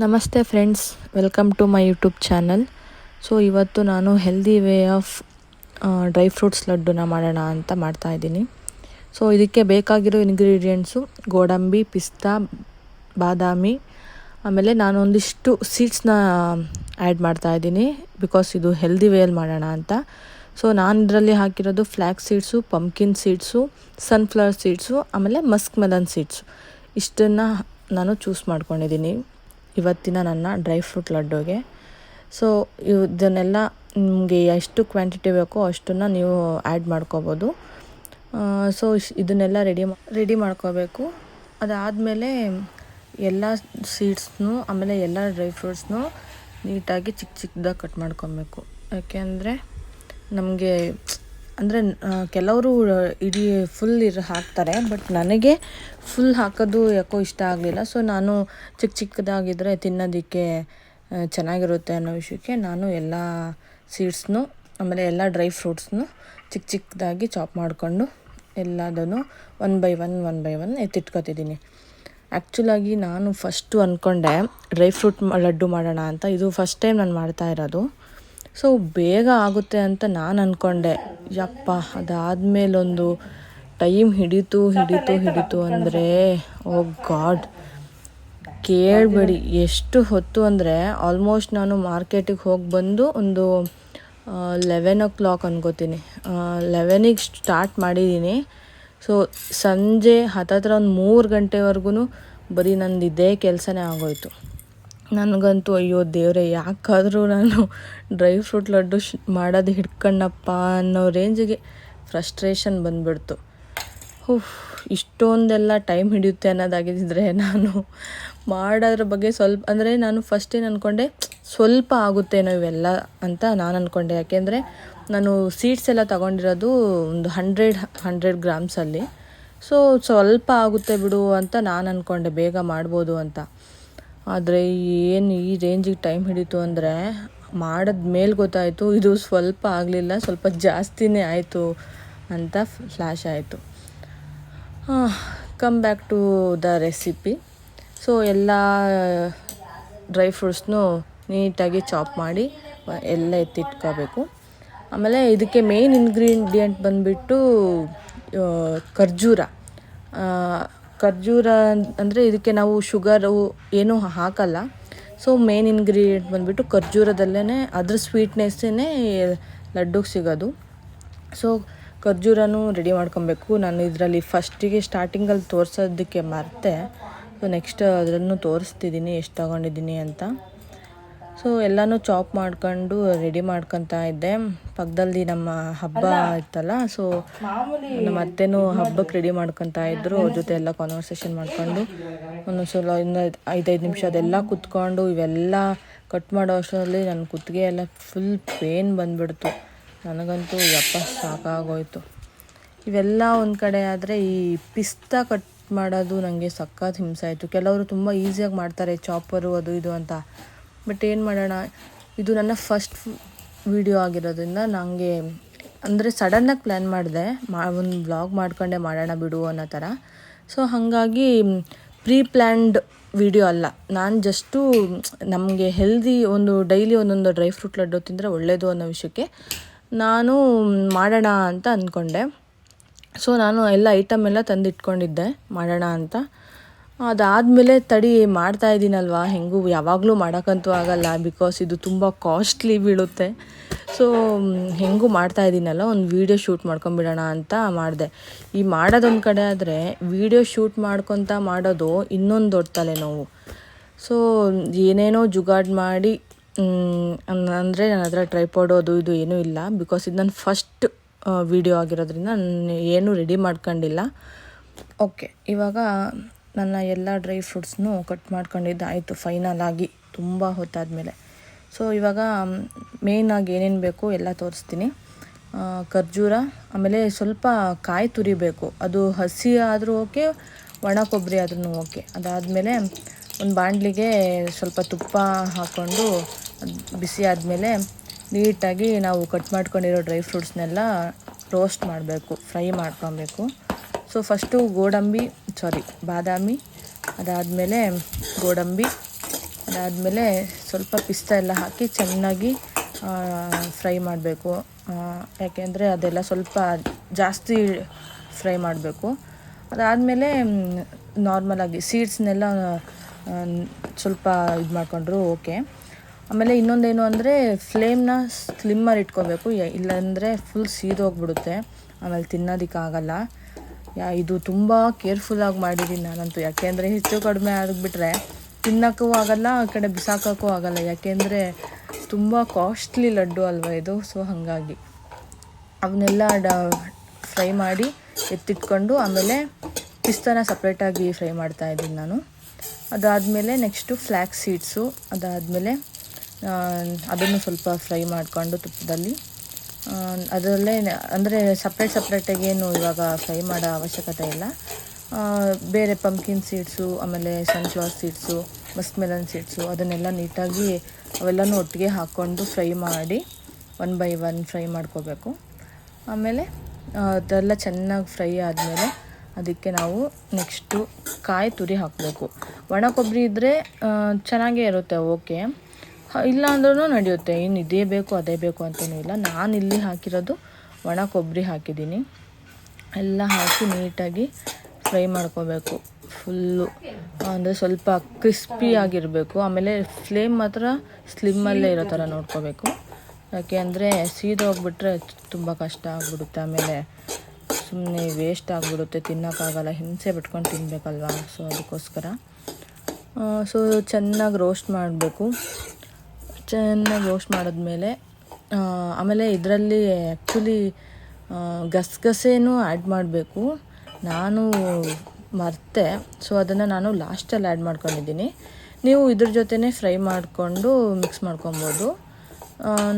ನಮಸ್ತೆ friends, welcome to my YouTube channel. So ಇವತ್ತು ನಾನು healthy way of dry fruits ಲಡ್ಡುನ ಮಾಡೋಣ ಅಂತ ಮಾಡ್ತಾಯಿದ್ದೀನಿ. ಸೊ ಇದಕ್ಕೆ ಬೇಕಾಗಿರೋ ಇಂಗ್ರೀಡಿಯೆಂಟ್ಸು ಗೋಡಂಬಿ, ಪಿಸ್ತಾ, ಬಾದಾಮಿ, ಆಮೇಲೆ ನಾನು ಒಂದಿಷ್ಟು ಸೀಡ್ಸ್ನ ಆ್ಯಡ್ ಮಾಡ್ತಾಯಿದ್ದೀನಿ ಬಿಕಾಸ್ ಇದು ಹೆಲ್ದಿ ವೇಯಲ್ಲಿ ಮಾಡೋಣ ಅಂತ. ಸೊ ನಾನು ಇದರಲ್ಲಿ ಹಾಕಿರೋದು flax seeds, pumpkin seeds, sunflower seeds, ಆಮೇಲೆ ಮಸ್ಕ್ ಮೆಲನ್ ಸೀಡ್ಸು. ಇಷ್ಟನ್ನು ನಾನು ಚೂಸ್ ಮಾಡ್ಕೊಂಡಿದ್ದೀನಿ ಇವತ್ತಿನ ನನ್ನ ಡ್ರೈ ಫ್ರೂಟ್ ಲಡ್ಡುಗೆ. ಸೊ ಇದನ್ನೆಲ್ಲ ನಿಮಗೆ ಎಷ್ಟು ಕ್ವಾಂಟಿಟಿ ಬೇಕೋ ಅಷ್ಟನ್ನು ನೀವು ಆ್ಯಡ್ ಮಾಡ್ಕೋಬೋದು. ಸೊ ಇದನ್ನೆಲ್ಲ ರೆಡಿ ಮಾಡ್ಕೋಬೇಕು. ಅದಾದಮೇಲೆ ಎಲ್ಲ ಸೀಡ್ಸ್ನು ಆಮೇಲೆ ಎಲ್ಲ ಡ್ರೈ ಫ್ರೂಟ್ಸ್ನು ನೀಟಾಗಿ ಚಿಕ್ಕ ಚಿಕ್ಕದಾಗಿ ಕಟ್ ಮಾಡ್ಕೊಬೇಕು. ಯಾಕೆಂದರೆ ನಮಗೆ ಅಂದರೆ ಕೆಲವರು ಇಡೀ ಫುಲ್ ಹಾಕ್ತಾರೆ, ಬಟ್ ನನಗೆ ಫುಲ್ ಹಾಕೋದು ಯಾಕೋ ಇಷ್ಟ ಆಗಲಿಲ್ಲ. ಸೊ ನಾನು ಚಿಕ್ಕ ಚಿಕ್ಕದಾಗಿದ್ದರೆ ತಿನ್ನೋದಕ್ಕೆ ಚೆನ್ನಾಗಿರುತ್ತೆ ಅನ್ನೋ ವಿಷಯಕ್ಕೆ ನಾನು ಎಲ್ಲ ಸೀಡ್ಸ್ನು ಆಮೇಲೆ ಎಲ್ಲ ಡ್ರೈ ಫ್ರೂಟ್ಸ್ನು ಚಿಕ್ಕ ಚಿಕ್ಕದಾಗಿ ಚಾಪ್ ಮಾಡಿಕೊಂಡು ಎಲ್ಲದನ್ನು ಒನ್ ಬೈ ಒನ್ ಎತ್ತಿಟ್ಕೊತಿದ್ದೀನಿ. ಆ್ಯಕ್ಚುಲಾಗಿ ನಾನು ಫಸ್ಟು ಅಂದ್ಕೊಂಡೆ ಡ್ರೈ ಫ್ರೂಟ್ ಲಡ್ಡು ಮಾಡೋಣ ಅಂತ. ಇದು ಫಸ್ಟ್ ಟೈಮ್ ನಾನು ಮಾಡ್ತಾ ಇರೋದು. ಸೊ ಬೇಗ ಆಗುತ್ತೆ ಅಂತ ನಾನು ಅಂದ್ಕೊಂಡೆ. ಯಪ್ಪ, ಅದಾದಮೇಲೊಂದು ಟೈಮ್ ಹಿಡಿತು ಅಂದರೆ ಓ ಗಾಡ್ ಕೇಳಬೇಡಿ. ಎಷ್ಟು ಹೊತ್ತು ಅಂದರೆ ಆಲ್ಮೋಸ್ಟ್ ನಾನು ಮಾರ್ಕೆಟಿಗೆ ಹೋಗಿ ಬಂದು ಒಂದು 11 o'clock ಅನ್ಕೋತೀನಿ. 11ಗೆ ಸ್ಟಾರ್ಟ್ ಮಾಡಿದ್ದೀನಿ. ಸೊ ಸಂಜೆ ಹತ್ತತ್ರ ಒಂದು 3 ಗಂಟೆವರೆಗೂ ಬರೀ ನಂದು ಇದೇ ಕೆಲಸನೇ ಆಗೋಯ್ತು. ನನಗಂತೂ ಅಯ್ಯೋ ದೇವರೇ, ಯಾಕಾದರೂ ನಾನು ಡ್ರೈ ಫ್ರೂಟ್ ಲಡ್ಡು ಮಾಡೋದು ಹಿಡ್ಕಣ್ಣಪ್ಪ ಅನ್ನೋ ರೇಂಜಿಗೆ ಫ್ರಸ್ಟ್ರೇಷನ್ ಬಂದುಬಿಡ್ತು. ಇಷ್ಟೊಂದೆಲ್ಲ ಟೈಮ್ ಹಿಡಿಯುತ್ತೆ ಅನ್ನೋದಾಗಿದ್ದರೆ ನಾನು ಮಾಡೋದ್ರ ಬಗ್ಗೆ ಸ್ವಲ್ಪ ಅಂದರೆ ನಾನು ಫಸ್ಟ್ ಏನು ಅಂದ್ಕೊಂಡೆ, ಸ್ವಲ್ಪ ಆಗುತ್ತೇನೋ ಇವೆಲ್ಲ ಅಂತ ನಾನು ಅಂದ್ಕೊಂಡೆ. ಯಾಕೆಂದರೆ ನಾನು ಸೀಡ್ಸ್ ಎಲ್ಲ ತೊಗೊಂಡಿರೋದು ಒಂದು 100 ಗ್ರಾಮ್ಸಲ್ಲಿ. ಸೊ ಸ್ವಲ್ಪ ಆಗುತ್ತೆ ಬಿಡು ಅಂತ ನಾನು ಅಂದ್ಕೊಂಡೆ, ಬೇಗ ಮಾಡ್ಬೋದು ಅಂತ. ಆದರೆ ಏನು ಈ ರೇಂಜಿಗೆ ಟೈಮ್ ಹಿಡಿತು ಅಂದರೆ ಮಾಡಿದ ಮೇಲೆ ಗೊತ್ತಾಯಿತು ಇದು ಸ್ವಲ್ಪ ಆಗಲಿಲ್ಲ, ಸ್ವಲ್ಪ ಜಾಸ್ತಿನೇ ಆಯಿತು ಅಂತ ಫ್ಲ್ಯಾಶ್ ಆಯಿತು. Come back to the recipe. So ಎಲ್ಲ ಡ್ರೈ ಫ್ರೂಟ್ಸ್ನು ನೀಟಾಗಿ ಚಾಪ್ ಮಾಡಿ ಎಲ್ಲ ಎತ್ತಿಟ್ಕೋಬೇಕು. ಆಮೇಲೆ ಇದಕ್ಕೆ ಮೇನ್ ಇಂಗ್ರೀಡಿಯೆಂಟ್ ಬಂದುಬಿಟ್ಟು ಖರ್ಜೂರ ಅಂದರೆ ಇದಕ್ಕೆ ನಾವು ಶುಗರು ಏನೂ ಹಾಕಲ್ಲ. ಸೊ ಮೇನ್ ಇಂಗ್ರೀಡಿಯೆಂಟ್ ಬಂದುಬಿಟ್ಟು ಖರ್ಜೂರದಲ್ಲೇ ಅದ್ರ ಸ್ವೀಟ್ನೆಸ್ಸೇ ಲಡ್ಡುಗೆ ಸಿಗೋದು. ಸೊ ಖರ್ಜೂರನೂ ರೆಡಿ ಮಾಡ್ಕೊಬೇಕು. ನಾನು ಇದರಲ್ಲಿ ಫಸ್ಟಿಗೆ ಸ್ಟಾರ್ಟಿಂಗಲ್ಲಿ ತೋರಿಸೋದಕ್ಕೆ ಮರೆತೆ. ಸೊ ನೆಕ್ಸ್ಟ್ ಅದನ್ನು ತೋರಿಸ್ತಿದ್ದೀನಿ ಎಷ್ಟು ತೊಗೊಂಡಿದ್ದೀನಿ ಅಂತ. ಸೊ ಎಲ್ಲನೂ ಚಾಪ್ ಮಾಡ್ಕೊಂಡು ರೆಡಿ ಮಾಡ್ಕೊತಾ ಇದ್ದೆ. ಪಕ್ಕದಲ್ಲಿ ನಮ್ಮ ಹಬ್ಬ ಇತ್ತಲ್ಲ, ಸೊ ನಮ್ಮ ಅತ್ತೆನೂ ಹಬ್ಬಕ್ಕೆ ರೆಡಿ ಮಾಡ್ಕೊತಾ ಇದ್ದರು. ಅವ್ರ ಜೊತೆ ಎಲ್ಲ ಕಾನ್ವರ್ಸೇಷನ್ ಮಾಡ್ಕೊಂಡು ಒಂದೊಂದ್ಸಲ 5 ನಿಮಿಷ ಅದೆಲ್ಲ ಕುತ್ಕೊಂಡು ಇವೆಲ್ಲ ಕಟ್ ಮಾಡೋ ಅಷ್ಟರಲ್ಲಿ ನನ್ನ ಕುತ್ತಿಗೆ ಎಲ್ಲ ಫುಲ್ ಪೇನ್ ಬಂದುಬಿಡ್ತು. ನನಗಂತೂ ಯಪ್ಪ ಸಾಕಾಗೋಯ್ತು. ಇವೆಲ್ಲ ಒಂದು ಕಡೆ ಆದರೆ ಈ ಪಿಸ್ತಾ ಕಟ್ ಮಾಡೋದು ನನಗೆ ಸಖತ್ ಹಿಂಸೆ ಆಯಿತು. ಕೆಲವರು ತುಂಬ ಈಸಿಯಾಗಿ ಮಾಡ್ತಾರೆ, ಚಾಪರು ಅದು ಇದು ಅಂತ. ಬಟ್ ಏನು ಮಾಡೋಣ, ಇದು ನನ್ನ ಫಸ್ಟ್ ವಿಡಿಯೋ ಆಗಿರೋದ್ರಿಂದ ನನಗೆ ಅಂದರೆ ಸಡನ್ನಾಗಿ ಪ್ಲ್ಯಾನ್ ಮಾಡಿದೆ, ಒಂದು ವ್ಲಾಗ್ ಮಾಡ್ಕೊಂಡೆ ಮಾಡೋಣ ಬಿಡು ಅನ್ನೋ ಥರ. ಸೊ ಹಾಗಾಗಿ ಪ್ರೀ ಪ್ಲ್ಯಾನ್ಡ್ ವಿಡಿಯೋ ಅಲ್ಲ. ನಾನು ಜಸ್ಟು ನಮಗೆ ಹೆಲ್ದಿ ಒಂದು ಡೈಲಿ ಒಂದೊಂದು ಡ್ರೈ ಫ್ರೂಟ್ ಲಡ್ಡು ತಿಂದರೆ ಒಳ್ಳೆಯದು ಅನ್ನೋ ವಿಷಯಕ್ಕೆ ನಾನು ಮಾಡೋಣ ಅಂತ ಅಂದ್ಕೊಂಡೆ. ಸೊ ನಾನು ಎಲ್ಲ ಐಟಮ್ ಎಲ್ಲ ತಂದಿಟ್ಕೊಂಡಿದ್ದೆ ಮಾಡೋಣ ಅಂತ. ಅದಾದಮೇಲೆ ತಡಿ ಮಾಡ್ತಾಯಿದ್ದೀನಲ್ವ, ಹೆಂಗೂ ಯಾವಾಗಲೂ ಮಾಡೋಕ್ಕಂತೂ ಆಗಲ್ಲ ಬಿಕಾಸ್ ಇದು ತುಂಬ ಕಾಸ್ಟ್ಲಿ ಬೀಳುತ್ತೆ. ಸೊ ಹೆಂಗೂ ಮಾಡ್ತಾಯಿದ್ದೀನಲ್ಲ, ಒಂದು ವೀಡಿಯೋ ಶೂಟ್ ಮಾಡ್ಕೊಂಬಿಡೋಣ ಅಂತ ಮಾಡಿದೆ. ಈ ಮಾಡೋದೊಂದು ಕಡೆ ಆದರೆ ವೀಡಿಯೋ ಶೂಟ್ ಮಾಡ್ಕೊತ ಮಾಡೋದು ಇನ್ನೊಂದು ದೊಡ್ಡ ತಲೆನೋವು. ಸೊ ಏನೇನೋ ಜುಗಾಡ್ ಮಾಡಿ ಅಂದರೆ ನನ್ನ ಹತ್ರ ಟ್ರೈಪಾಡು ಅದು ಇದು ಏನೂ ಇಲ್ಲ. ಬಿಕಾಸ್ ಇದು ನನ್ನ ಫಸ್ಟ್ ವೀಡಿಯೋ ಆಗಿರೋದ್ರಿಂದ ನಾನು ಏನೂ ರೆಡಿ ಮಾಡ್ಕೊಂಡಿಲ್ಲ. ಓಕೆ, ಇವಾಗ ನನ್ನ ಎಲ್ಲ ಡ್ರೈ ಫ್ರೂಟ್ಸ್ನು ಕಟ್ ಮಾಡ್ಕೊಂಡಿದ್ದು ಆಯಿತು ಫೈನಲ್ ಆಗಿ ತುಂಬ ಹೊತ್ತಾದಮೇಲೆ. ಸೊ ಇವಾಗ ಮೇಯ್ನಾಗಿ ಏನೇನು ಬೇಕು ಎಲ್ಲ ತೋರಿಸ್ತೀನಿ. ಖರ್ಜೂರ, ಆಮೇಲೆ ಸ್ವಲ್ಪ ಕಾಯಿ ತುರಿಬೇಕು. ಅದು ಹಸಿ ಆದರೂ ಓಕೆ, ಒಣ ಕೊಬ್ಬರಿ ಆದ್ರೂ ಓಕೆ. ಅದಾದಮೇಲೆ ಒಂದು ಬಾಣಲಿಗೆ ಸ್ವಲ್ಪ ತುಪ್ಪ ಹಾಕ್ಕೊಂಡು ಬಿಸಿ ಆದಮೇಲೆ ನೀಟಾಗಿ ನಾವು ಕಟ್ ಮಾಡ್ಕೊಂಡಿರೋ ಡ್ರೈ ಫ್ರೂಟ್ಸ್ನೆಲ್ಲ ರೋಸ್ಟ್ ಮಾಡಬೇಕು, ಫ್ರೈ ಮಾಡ್ಕೊಬೇಕು. ಸೊ ಫಸ್ಟು ಬಾದಾಮಿ, ಅದಾದಮೇಲೆ ಗೋಡಂಬಿ, ಅದಾದಮೇಲೆ ಸ್ವಲ್ಪ ಪಿಸ್ತಾ ಎಲ್ಲ ಹಾಕಿ ಚೆನ್ನಾಗಿ ಫ್ರೈ ಮಾಡಬೇಕು. ಯಾಕೆಂದರೆ ಅದೆಲ್ಲ ಸ್ವಲ್ಪ ಜಾಸ್ತಿ ಫ್ರೈ ಮಾಡಬೇಕು. ಅದಾದಮೇಲೆ ನಾರ್ಮಲಾಗಿ ಸೀಡ್ಸ್ನೆಲ್ಲ ಸ್ವಲ್ಪ ಇದು ಮಾಡಿಕೊಂಡ್ರು ಓಕೆ. ಆಮೇಲೆ ಇನ್ನೊಂದೇನು ಅಂದರೆ ಫ್ಲೇಮ್ನ ಸ್ಲಿಮ್ಮರ್ ಇಟ್ಕೋಬೇಕು, ಇಲ್ಲಾಂದರೆ ಫುಲ್ ಸೀದೋಗ್ಬಿಡುತ್ತೆ, ಆಮೇಲೆ ತಿನ್ನೋದಕ್ಕಾಗಲ್ಲ. ಇದು ತುಂಬ ಕೇರ್ಫುಲ್ಲಾಗಿ ಮಾಡಿದ್ದೀನಿ ನಾನಂತೂ. ಯಾಕೆಂದರೆ ಹೆಚ್ಚು ಕಡಿಮೆ ಆಗಿಬಿಟ್ರೆ ತಿನ್ನೋಕ್ಕೂ ಆಗಲ್ಲ, ಆ ಕಡೆ ಬಿಸಾಕೋಕ್ಕೂ ಆಗಲ್ಲ. ಯಾಕೆಂದರೆ ತುಂಬ ಕಾಸ್ಟ್ಲಿ ಲಡ್ಡು ಅಲ್ವ ಇದು. ಸೊ ಹಾಗಾಗಿ ಅವನ್ನೆಲ್ಲ ಫ್ರೈ ಮಾಡಿ ಎತ್ತಿಟ್ಕೊಂಡು ಆಮೇಲೆ ಪಿಸ್ತಾನ ಸಪ್ರೇಟಾಗಿ ಫ್ರೈ ಮಾಡ್ತಾಯಿದ್ದೀನಿ ನಾನು. ಅದಾದಮೇಲೆ ನೆಕ್ಸ್ಟು ಫ್ಲ್ಯಾಕ್ಸ್ ಸೀಡ್ಸು, ಅದಾದಮೇಲೆ ಅದನ್ನು ಸ್ವಲ್ಪ ಫ್ರೈ ಮಾಡಿಕೊಂಡು ತುಪ್ಪದಲ್ಲಿ ಅದರಲ್ಲೇ, ಅಂದರೆ ಸಪ್ರೇಟಾಗೇನು ಇವಾಗ ಫ್ರೈ ಮಾಡೋ ಅವಶ್ಯಕತೆ ಇಲ್ಲ. ಬೇರೆ ಪಂಪ್ಕಿನ್ ಸೀಡ್ಸು, ಆಮೇಲೆ sunflower seeds, Musk melon seeds, ಅದನ್ನೆಲ್ಲ ನೀಟಾಗಿ ಅವೆಲ್ಲನೂ ಒಟ್ಟಿಗೆ ಹಾಕ್ಕೊಂಡು ಫ್ರೈ ಮಾಡಿ 1 by 1 ಫ್ರೈ ಮಾಡ್ಕೋಬೇಕು. ಆಮೇಲೆ ಅದೆಲ್ಲ ಚೆನ್ನಾಗಿ ಫ್ರೈ ಆದಮೇಲೆ ಅದಕ್ಕೆ ನಾವು ನೆಕ್ಸ್ಟು ಕಾಯಿ ತುರಿ ಹಾಕಬೇಕು. ಒಣ ಕೊಬ್ಬರಿ ಇದ್ದರೆ ಚೆನ್ನಾಗೇ ಇರುತ್ತೆ, ಓಕೆ. ಇಲ್ಲ ಅಂದ್ರೂ ನಡೆಯುತ್ತೆ, ಇನ್ನು ಇದೇ ಬೇಕು ಅದೇ ಬೇಕು ಅಂತಲೂ ಇಲ್ಲ. ನಾನಿಲ್ಲಿ ಹಾಕಿರೋದು ಒಣ ಕೊಬ್ಬರಿ ಹಾಕಿದ್ದೀನಿ. ಎಲ್ಲ ಹಾಕಿ ನೀಟಾಗಿ ಫ್ರೈ ಮಾಡ್ಕೋಬೇಕು ಫುಲ್ಲು, ಅಂದರೆ ಸ್ವಲ್ಪ ಕ್ರಿಸ್ಪಿ ಆಗಿರಬೇಕು. ಆಮೇಲೆ ಫ್ಲೇಮ್ ಮಾತ್ರ ಸ್ಲಿಮ್ಮಲ್ಲೇ ಇರೋ ಥರ ನೋಡ್ಕೋಬೇಕು. ಯಾಕೆ ಅಂದರೆ ಸೀದೋಗ್ಬಿಟ್ರೆ ತುಂಬ ಕಷ್ಟ ಆಗಿಬಿಡುತ್ತೆ, ಆಮೇಲೆ ಸುಮ್ಮನೆ ವೇಸ್ಟ್ ಆಗಿಬಿಡುತ್ತೆ, ತಿನ್ನೋಕ್ಕಾಗಲ್ಲ, ಹಿಂಸೆ ಬಿಟ್ಕೊಂಡು ತಿನ್ನಬೇಕಲ್ವ. ಸೊ ಅದಕ್ಕೋಸ್ಕರ ಸೊ ಚೆನ್ನಾಗಿ ರೋಸ್ಟ್ ಮಾಡಬೇಕು. ಚೆನ್ನಾಗಿ ರೋಸ್ಟ್ ಮಾಡಿದ್ಮೇಲೆ ಆಮೇಲೆ ಇದರಲ್ಲಿ ಆ್ಯಕ್ಚುಲಿ ಗಸಗಸೆನೂ ಆ್ಯಡ್ ಮಾಡಬೇಕು. ನಾನು ಮರ್ತೆ, ಸೊ ಅದನ್ನು ನಾನು ಲಾಸ್ಟಲ್ಲಿ ಆ್ಯಡ್ ಮಾಡ್ಕೊಂಡಿದ್ದೀನಿ. ನೀವು ಇದ್ರ ಜೊತೆನೇ ಫ್ರೈ ಮಾಡಿಕೊಂಡು ಮಿಕ್ಸ್ ಮಾಡ್ಕೊಬೋದು.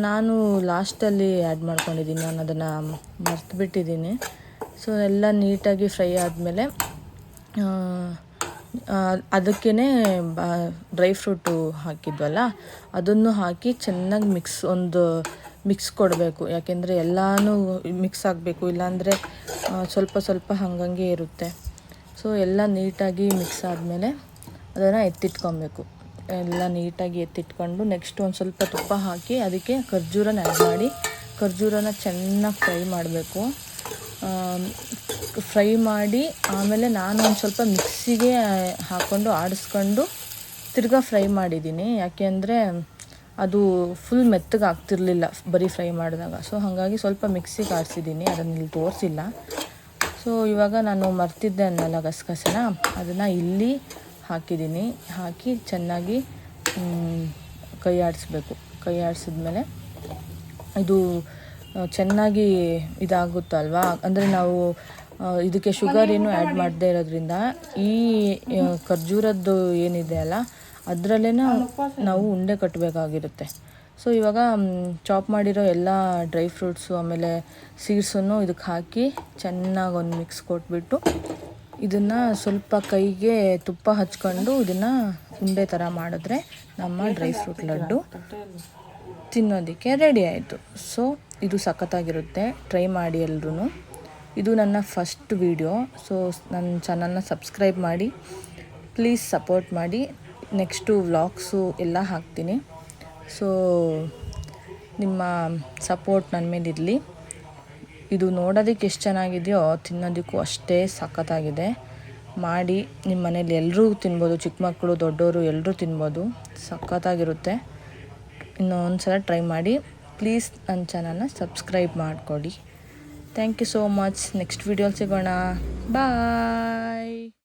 ನಾನು ಲಾಸ್ಟಲ್ಲಿ ಆ್ಯಡ್ ಮಾಡ್ಕೊಂಡಿದ್ದೀನಿ, ನಾನು ಅದನ್ನು ಮರ್ತುಬಿಟ್ಟಿದ್ದೀನಿ. ಸೊ ಎಲ್ಲ ನೀಟಾಗಿ ಫ್ರೈ ಆದಮೇಲೆ ಅದಕ್ಕೇ ಡ್ರೈ ಫ್ರೂಟು ಹಾಕಿದ್ವಲ್ಲ ಅದನ್ನು ಹಾಕಿ ಚೆನ್ನಾಗಿ ಮಿಕ್ಸ್ ಕೊಡಬೇಕು. ಯಾಕೆಂದರೆ ಎಲ್ಲನೂ ಮಿಕ್ಸ್ ಆಗಬೇಕು, ಇಲ್ಲಾಂದರೆ ಸ್ವಲ್ಪ ಹಂಗಂಗೆ ಇರುತ್ತೆ. ಸೊ ಎಲ್ಲ ನೀಟಾಗಿ ಮಿಕ್ಸ್ ಆದಮೇಲೆ ಅದನ್ನು ಎತ್ತಿಟ್ಕೊಬೇಕು. ಎಲ್ಲ ನೀಟಾಗಿ ಎತ್ತಿಟ್ಕೊಂಡು ನೆಕ್ಸ್ಟ್ ಒಂದು ಸ್ವಲ್ಪ ತುಪ್ಪ ಹಾಕಿ ಅದಕ್ಕೆ ಖರ್ಜೂರನ ಆ್ಯಡ್ ಮಾಡಿ ಖರ್ಜೂರನ ಚೆನ್ನಾಗಿ ಫ್ರೈ ಮಾಡಬೇಕು. ಫ್ರೈ ಮಾಡಿ ಆಮೇಲೆ ನಾನು ಒಂದು ಸ್ವಲ್ಪ ಮಿಕ್ಸಿಗೆ ಹಾಕ್ಕೊಂಡು ಆಡಿಸ್ಕೊಂಡು ತಿರ್ಗಾ ಫ್ರೈ ಮಾಡಿದ್ದೀನಿ. ಯಾಕೆ ಅಂದರೆ ಅದು ಫುಲ್ ಮೆತ್ತಗೆ ಆಗ್ತಿರಲಿಲ್ಲ ಬರೀ ಫ್ರೈ ಮಾಡಿದಾಗ. ಸೊ ಹಾಗಾಗಿ ಸ್ವಲ್ಪ ಮಿಕ್ಸಿಗೆ ಆಡಿಸಿದ್ದೀನಿ, ಅದನ್ನು ಇಲ್ಲಿ ತೋರಿಸಿಲ್ಲ. ಸೊ ಇವಾಗ ನಾನು ಮರ್ತಿದ್ದೆ ಅನ್ನಲ್ಲ ಗಸಗಸೆನ, ಅದನ್ನು ಇಲ್ಲಿ ಹಾಕಿದ್ದೀನಿ. ಹಾಕಿ ಚೆನ್ನಾಗಿ ಕೈ ಆಡಿಸ್ಬೇಕು. ಕೈ ಆಡಿಸಿದ್ಮೇಲೆ ಇದು ಚೆನ್ನಾಗಿ ಇದಾಗುತ್ತಲ್ವ, ಅಂದರೆ ನಾವು ಇದಕ್ಕೆ ಶುಗರ್ ಏನು ಆ್ಯಡ್ ಮಾಡದೇ ಇರೋದ್ರಿಂದ ಈ ಖರ್ಜೂರದ್ದು ಏನಿದೆ ಅಲ್ಲ ಅದರಲ್ಲೇ ನಾವು ಉಂಡೆ ಕಟ್ಟಬೇಕಾಗಿರುತ್ತೆ. ಸೊ ಇವಾಗ ಚಾಪ್ ಮಾಡಿರೋ ಎಲ್ಲ ಡ್ರೈ ಫ್ರೂಟ್ಸು ಆಮೇಲೆ ಸೀಡ್ಸನ್ನು ಇದಕ್ಕೆ ಹಾಕಿ ಚೆನ್ನಾಗಿ ಒಂದು ಮಿಕ್ಸ್ ಕೊಟ್ಬಿಟ್ಟು ಇದನ್ನು ಸ್ವಲ್ಪ ಕೈಗೆ ತುಪ್ಪ ಹಚ್ಕೊಂಡು ಇದನ್ನು ಉಂಡೆ ಥರ ಮಾಡಿದ್ರೆ ನಮ್ಮ ಡ್ರೈ ಫ್ರೂಟ್ ಲಡ್ಡು ತಿನ್ನೋದಕ್ಕೆ ರೆಡಿ ಆಯಿತು. ಸೊ ಇದು ಸಖತ್ತಾಗಿರುತ್ತೆ, ಟ್ರೈ ಮಾಡಿ ಎಲ್ರೂ. ಇದು ನನ್ನ ಫಸ್ಟ್ ವಿಡಿಯೋ. ಸೊ ನನ್ನ ಚಾನಲ್ನ ಸಬ್ಸ್ಕ್ರೈಬ್ ಮಾಡಿ, ಪ್ಲೀಸ್ ಸಪೋರ್ಟ್ ಮಾಡಿ. ನೆಕ್ಸ್ಟು ವ್ಲಾಗ್ಸು ಎಲ್ಲ ಹಾಕ್ತೀನಿ. ಸೊ ನಿಮ್ಮ ಸಪೋರ್ಟ್ ನನ್ನ ಮೇಲಿರಲಿ. ಇದು ನೋಡೋದಕ್ಕೆ ಎಷ್ಟು ಚೆನ್ನಾಗಿದೆಯೋ ತಿನ್ನೋದಕ್ಕೂ ಅಷ್ಟೇ ಸಖತ್ತಾಗಿದೆ. ಮಾಡಿ ನಿಮ್ಮ ಮನೇಲಿ ಎಲ್ಲರೂ ತಿನ್ಬೋದು, ಚಿಕ್ಕ ಮಕ್ಕಳು ದೊಡ್ಡವರು ಎಲ್ಲರೂ ತಿನ್ಬೋದು, ಸಖತ್ತಾಗಿರುತ್ತೆ. ಇನ್ನೊಂದು ಸಲ ಟ್ರೈ ಮಾಡಿ. ಪ್ಲೀಸ್ ನನ್ನ ಚಾನಲ್ನ ಸಬ್ಸ್ಕ್ರೈಬ್ ಮಾಡಿಕೊಡಿ. Thank you so much. Next ವಿಡಿಯೋಲಿ ಸಿಗೋಣ. ಬಾಯ್.